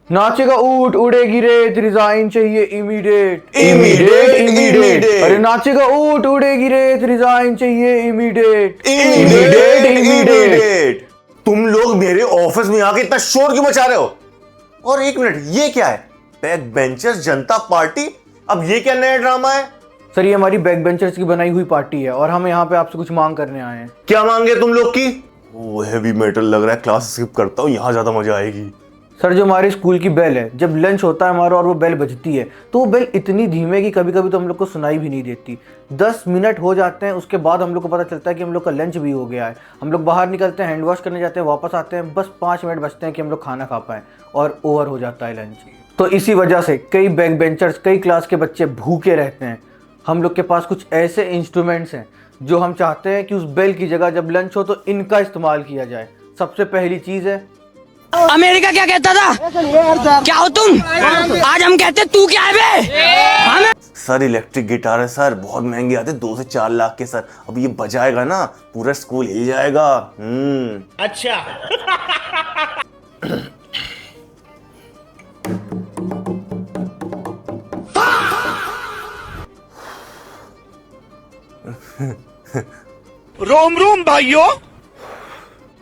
नाचेगा ऊंट उड़ेगी रेत, रिजाइन चाहिए इमीडिएट इमीडिएट, इमीडिएट। इमीडिएट। अरे नाचेगा ऊंट उड़ेगी रेत, रिजाइन चाहिए इमीडिएट इमीडिएट इमीडिएट। तुम लोग मेरे ऑफिस में आके इतना शोर क्यों मचा रहे हो? और एक मिनट, ये क्या है? बैक बेंचर्स जनता पार्टी? अब ये क्या नया ड्रामा है? सर ये हमारी बैक बेंचर्स की बनाई हुई पार्टी है और हम यहाँ पे आपसे कुछ मांग करने आए हैं। क्या मांगे तुम लोग की? वो हैवी मेटल लग रहा है, क्लास स्किप करता हूँ, यहाँ ज्यादा मजा आएगी। सर जो हमारे स्कूल की बेल है, जब लंच होता है हमारा और वो बेल बजती है तो वो बेल इतनी धीमे कि कभी कभी तो हम लोग को सुनाई भी नहीं देती। 10 मिनट हो जाते हैं, उसके बाद हम लोग को पता चलता है कि हम लोग का लंच भी हो गया है। हम लोग बाहर निकलते हैं, हैंड वॉश करने जाते हैं, वापस आते हैं, बस 5 मिनट बचते हैं कि हम लोग खाना खा पाएँ और ओवर हो जाता है लंच। तो इसी वजह से कई बैक बेंचर्स, कई क्लास के बच्चे भूखे रहते हैं। हम लोग के पास कुछ ऐसे इंस्ट्रूमेंट्स हैं जो हम चाहते हैं कि उस बेल की जगह जब लंच हो तो इनका इस्तेमाल किया जाए। सबसे पहली चीज़ है, अमेरिका क्या कहता था? क्या हो तुम? आज हम कहते तू क्या है बे? सर इलेक्ट्रिक गिटार है सर, बहुत महंगे आते, 2 से 4 लाख के सर। अब ये बजाएगा ना, पूरा स्कूल हिल जाएगा। अच्छा। रोम रोम भाइयों।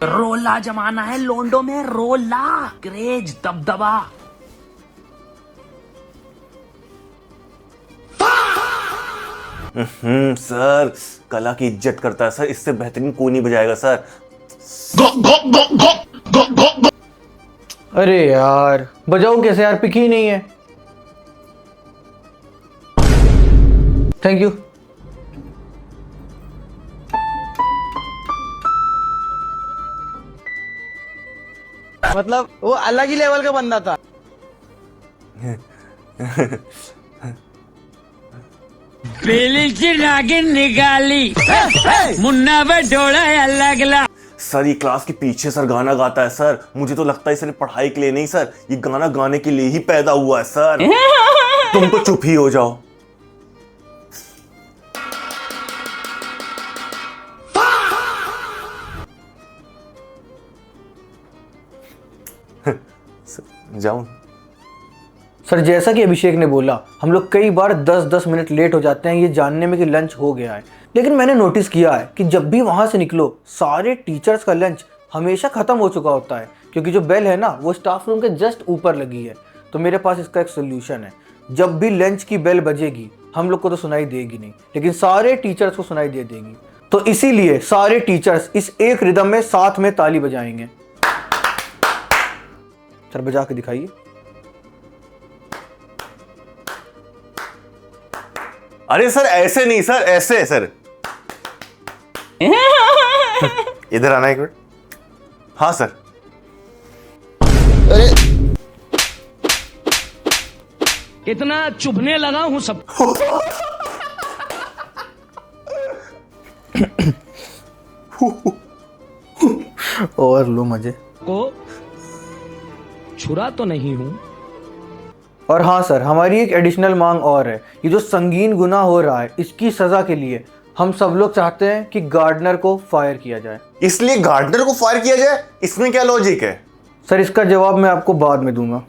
रोला जमाना है लोंडो में, रोला क्रेज दबदबा। सर कला की इज्जत करता है सर, इससे बेहतरीन कोई नहीं बजाएगा सर। अरे यार बजाऊं कैसे यार, पिक ही नहीं है। Thank you. मतलब वो अलग ही लेवल का बंदा था। बेली से नागिन निकाली, मुन्ना बटोड़ा अलग। सर ये क्लास के पीछे सर गाना गाता है सर, मुझे तो लगता है सिर्फ पढ़ाई के लिए नहीं सर, ये गाना गाने के लिए ही पैदा हुआ है सर। तुम तो चुप ही हो जाओ। जाऊं? सर जैसा कि अभिषेक ने बोला, हम लोग कई बार 10-10 मिनट लेट हो जाते हैं ये जानने में कि लंच हो गया है। लेकिन मैंने नोटिस किया है कि जब भी वहाँ से निकलो सारे टीचर्स का लंच हमेशा ख़त्म हो चुका होता है, क्योंकि जो बेल है ना वो स्टाफ रूम के जस्ट ऊपर लगी है। तो मेरे पास इसका एक सोल्यूशन है। जब भी लंच की बेल बजेगी, हम लोग को तो सुनाई देगी नहीं, लेकिन सारे टीचर्स को सुनाई दे देगी। तो इसीलिए सारे टीचर्स इस एक रिदम में साथ में ताली बजाएंगे। सर बजा के दिखाइए। अरे सर ऐसे नहीं सर, ऐसे सर। इधर आना एक मिनट। हाँ सर। अरे कितना चुभने लगा हूँ सब। और लो मजे को छुरा तो नहीं हूँ। और हाँ सर, हमारी एक एडिशनल मांग और है। ये जो संगीन गुनाह हो रहा है, इसकी सज़ा के लिए हम सब लोग चाहते हैं कि गार्डनर को फायर किया जाए। इसलिए गार्डनर को फायर किया जाए? इसमें क्या लॉजिक है? सर इसका जवाब मैं आपको बाद में दूंगा।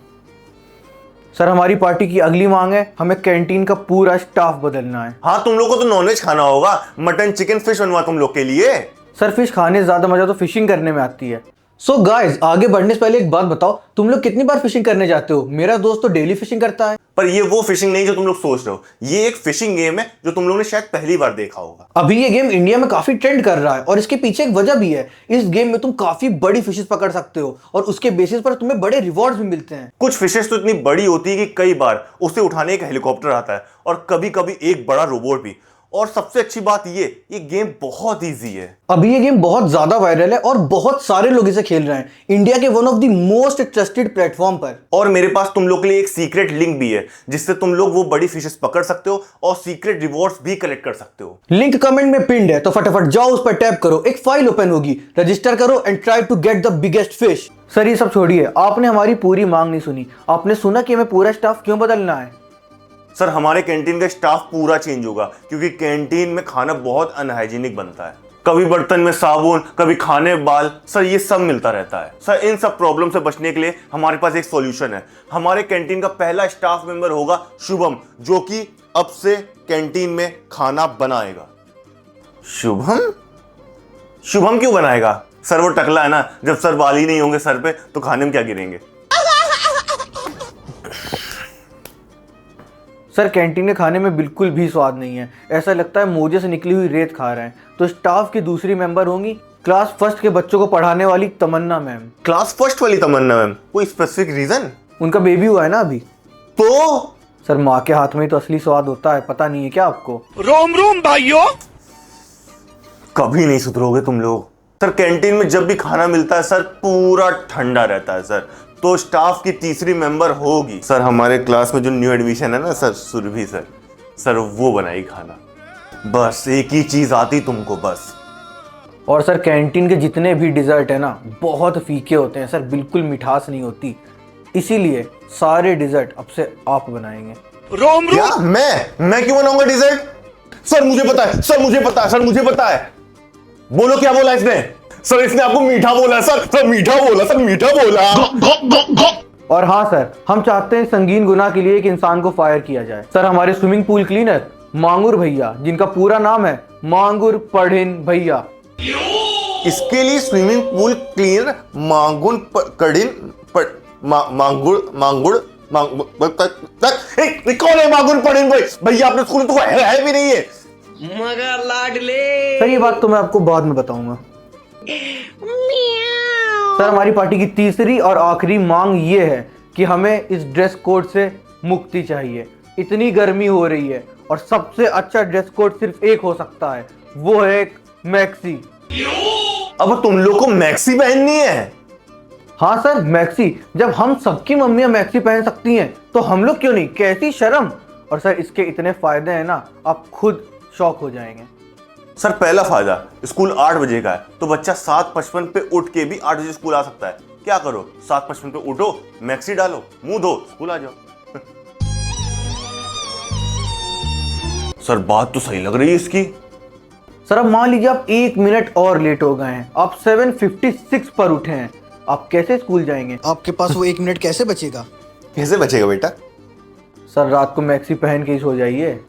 सर हमारी पार्टी की अगली मांग है, हमें कैंटीन का पूरा स्टाफ बदलना है। हाँ तुम लोग को तो नॉनवेज खाना होगा, मटन चिकन फिश बनवा तुम लोग के लिए। सर फिश खाने से ज़्यादा मज़ा तो फिशिंग करने में आती है। सो गाइस, आगे बढ़ने से पहले एक बात बताओ, तुम लोग कितनी बार फिशिंग करने जाते हो? मेरा दोस्त तो डेली फिशिंग करता है। पर ये वो फिशिंग नहीं जो तुम लोग सोच रहे हो, ये एक फिशिंग गेम है जो तुम लोगों ने शायद पहली बार देखा होगा। अभी ये गेम इंडिया में काफी ट्रेंड कर रहा है और इसके पीछे एक वजह भी है। इस गेम में तुम काफी बड़ी फिशेस पकड़ सकते हो और उसके बेसिस पर तुम्हें बड़े रिवॉर्ड्स भी मिलते हैं। कुछ फिशेस तो इतनी बड़ी होती है कि कई बार उसे उठाने एक हेलीकॉप्टर आता है और कभी कभी एक बड़ा रोबोट भी। और सबसे अच्छी बात ये गेम बहुत इजी है। अभी ये गेम बहुत ज्यादा वायरल है और बहुत सारे लोग इसे खेल रहे हैं, इंडिया के one of the most trusted platform पर। और मेरे पास तुम लोग के लिए एक सीक्रेट लिंक भी है जिससे तुम लोग वो बड़ी फिशेस पकड़ सकते हो और सीक्रेट रिवॉर्ड्स भी कलेक्ट कर सकते हो। लिंक कमेंट में पिन्ड है, तो फटाफट जाओ उस पर टैप करो, एक फाइल ओपन होगी, रजिस्टर करो and try to get the biggest fish. Sir ये सब छोड़िए, आपने हमारी पूरी मांग नहीं सुनी। आपने सुना कि हमें पूरा स्टाफ क्यों बदलना है? सर हमारे कैंटीन का स्टाफ पूरा चेंज होगा क्योंकि कैंटीन में खाना बहुत अनहाइजीनिक बनता है। कभी बर्तन में साबुन, कभी खाने बाल, सर ये सब मिलता रहता है। सर इन सब प्रॉब्लम से बचने के लिए हमारे पास एक सॉल्यूशन है। हमारे कैंटीन का पहला स्टाफ मेंबर होगा शुभम, जो कि अब से कैंटीन में खाना बनाएगा। शुभम? शुभम क्यों बनाएगा? सर वो टकला है ना, जब सर बाल ही नहीं होंगे सर पे तो खाने में क्या गिरेंगे। सर कैंटीन के खाने में बिल्कुल भी स्वाद नहीं है, ऐसा लगता है मोजे से निकली हुई रेत खा रहे हैं। तो स्टाफ की दूसरी मेंबर होंगी क्लास फर्स्ट के बच्चों को पढ़ाने वाली तमन्ना मैम। क्लास फर्स्ट वाली तमन्ना मैम? कोई स्पेसिफिक रीजन? उनका बेबी हुआ है ना अभी। तो सर माँ के हाथ में ही तो असली स्वाद होता है, पता नहीं है क्या आपको? रोम रोम भाइयों। कभी नहीं सुधरोगे तुम लोग। सर कैंटीन में जब भी खाना मिलता है सर पूरा ठंडा रहता है सर। तो स्टाफ की तीसरी मेंबर होगी सर हमारे क्लास में जो न्यू एडमिशन है ना सर, सुरभि सर। सर वो बनाएगी खाना। बस एक ही चीज आती तुमको बस। और सर कैंटीन के जितने भी डिज़र्ट है ना बहुत फीके होते हैं सर, बिल्कुल मिठास नहीं होती। इसीलिए सारे डिज़र्ट अब से आप बनाएंगे। रोम क्या? रोम। मैं क्यों बनाऊंगा डिजर्ट? सर मुझे पता है, सर मुझे पता है, सर मुझे पता है। बोलो क्या बोला इसने? सर इसने आपको मीठा बोला है सर मीठा बोला, सर मीठा बोला। और हाँ सर, हम चाहते हैं संगीन गुनाह के लिए एक इंसान को फायर किया जाए। सर हमारे स्विमिंग पूल क्लीनर मांगुर भैया, जिनका पूरा नाम है मांगुर पढ़िन भैया। इसके लिए स्विमिंग पूल क्लीनर मांगुर कड़िन कौन है मांगुर पढ़िन भाई? भैया आपने स्कूल तो है भी नहीं है। मगर लाडले। सर ये बात तो मैं आपको बाद में बताऊंगा। सर हमारी पार्टी की तीसरी और आखिरी मांग ये है कि हमें इस ड्रेस कोड से मुक्ति चाहिए। इतनी गर्मी हो रही है और सबसे अच्छा ड्रेस कोड सिर्फ एक हो सकता है, वो है एक मैक्सी। अब तुम लोग को मैक्सी पहननी है? हाँ सर मैक्सी। जब हम सबकी मम्मियां मैक्सी पहन सकती हैं तो हम लोग क्यों नहीं? कैसी शर्म। और सर इसके इतने फायदे हैं ना, आप खुद शॉक हो जाएंगे। सर पहला फायदा, स्कूल 8 बजे का है तो बच्चा 7:55 पे उठ के भी 8 बजे स्कूल आ सकता है। क्या करो, 7:55 पे उठो, मैक्सी डालो, मुंह धो, स्कूल आ जाओ। सर बात तो सही लग रही है इसकी। सर अब मान लीजिए आप 1 मिनट और लेट हो गए हैं, आप 7:56 पर उठे हैं, आप कैसे स्कूल जाएंगे? आपके पास वो 1 मिनट कैसे बचेगा? कैसे बचेगा बेटा? सर रात को मैक्सी पहन के ही सो जाइए।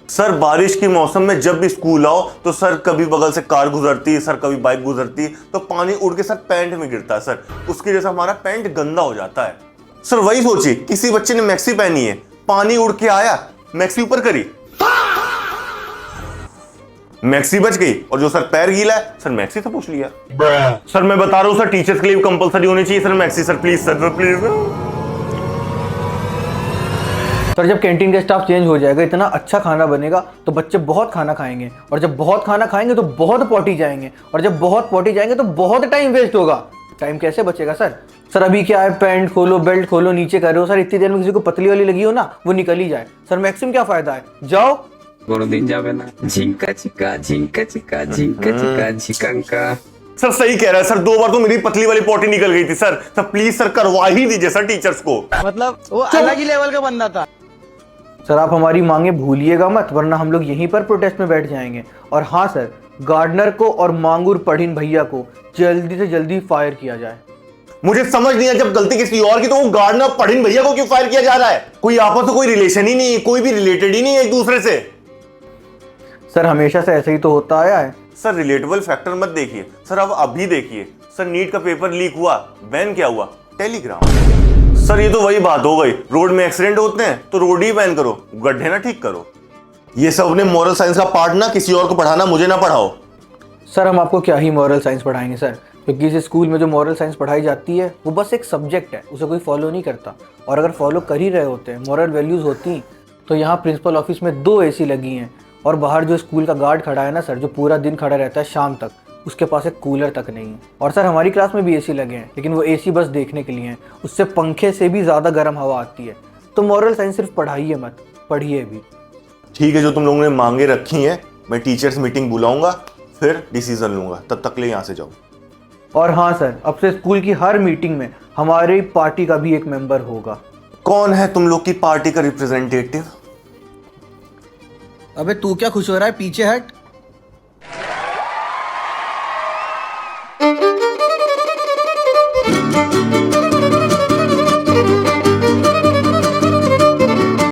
सर बारिश के मौसम में जब भी स्कूल आओ तो सर कभी बगल से कार गुजरती है, सर कभी बाइक गुजरती है तो पानी उड़ के सर पैंट में गिरता है सर, उसकी वजह से हमारा पैंट गंदा हो जाता है। सर वही सोचिए, किसी बच्चे ने मैक्सी पहनी है, पानी उड़ के आया, मैक्सी ऊपर करी, मैक्सी बच गई, और जो सर पैर गीला है सर मैक्सी तो पूछ लिया। सर मैं बता रहा हूं सर, टीचर्स के लिए कंपलसरी होनी चाहिए sir maxi. Sir please sir please. Sir जब कैंटीन का स्टाफ चेंज हो जाएगा, इतना अच्छा खाना बनेगा तो बच्चे बहुत खाना खाएंगे, और जब बहुत खाना खाएंगे तो बहुत पॉटी जाएंगे, और जब बहुत पॉटी जाएंगे तो बहुत टाइम वेस्ट होगा। टाइम कैसे बचेगा सर? सर अभी क्या है, पैंट खोलो, बेल्ट खोलो, नीचे कर रहे हो सर, इतनी देर में किसी को पतली वाली लगी हो ना वो निकल ही जाए। सर मैक्सिमम क्या फायदा है, जाओ दिन जावे ना। झिंका चिका झिंका चिका झिंका चिका झिकंका। सर सही कह रहा है सर, 2 बार तो मेरी पतली वाली पॉटी निकल गई थी सर। सर प्लीज सर करवा ही दीजिए सर टीचर्स को। मतलब वो अलग ही लेवल का बंदा था। सर आप हमारी मांगे भूलिएगा मत, वरना हम लोग यहीं पर प्रोटेस्ट में बैठ जाएंगे। और हाँ सर, गार्डनर को और मांगुर पढ़िन भैया को जल्दी से जल्दी फायर किया जाए। मुझे समझ नहीं है, जब गलती किसी और की तो वो गार्डनर पढ़िन भैया को क्यों फायर किया जा रहा है? कोई आपस में कोई रिलेशन ही नहीं है, कोई भी रिलेटेड ही नहीं है एक दूसरे से। सर हमेशा से ऐसे ही तो होता आया है। सर रिलेटेबल फैक्टर मत देखिए सर, अब अभी देखिए सर, नीट का पेपर लीक हुआ, बैन क्या हुआ? टेलीग्राम। सर ये तो वही बात हो गई, रोड में एक्सीडेंट होते हैं तो रोड ही बैन करो, गड्ढे ना ठीक करो। ये सब अपने मॉरल साइंस का पार्ट ना किसी और को पढ़ाना, मुझे ना पढ़ाओ। सर हम आपको क्या ही मॉरल साइंस पढ़ाएंगे सर, क्योंकि इस स्कूल में जो मॉरल साइंस पढ़ाई जाती है वो बस एक सब्जेक्ट है, उसे कोई फॉलो नहीं करता। और अगर फॉलो कर ही रहे होते हैं, मॉरल वैल्यूज़ होती तो यहाँ प्रिंसिपल ऑफिस में 2 AC लगी हैं, और बाहर जो स्कूल का गार्ड खड़ा है ना सर, जो पूरा दिन खड़ा रहता है शाम तक, उसके पास एक कूलर तक नहीं है। और सर हमारी क्लास में भी AC लगे हैं, लेकिन वो AC बस देखने के लिए हैं, उससे पंखे से भी ज़्यादा गर्म हवा आती है। तो मॉरल साइंस सिर्फ पढ़ाइए मत, पढ़िए भी। ठीक है, जो तुम लोगों ने मांगे रखी हैं मैं टीचर्स मीटिंग बुलाऊंगा, फिर डिसीजन लूंगा, तब तक ले यहाँ से जाओ। और हाँ सर, अब से स्कूल की हर मीटिंग में हमारी पार्टी का भी एक मेंबर होगा। कौन है तुम लोग की पार्टी का रिप्रेजेंटेटिव? अबे तू क्या खुश हो रहा है, पीछे हट।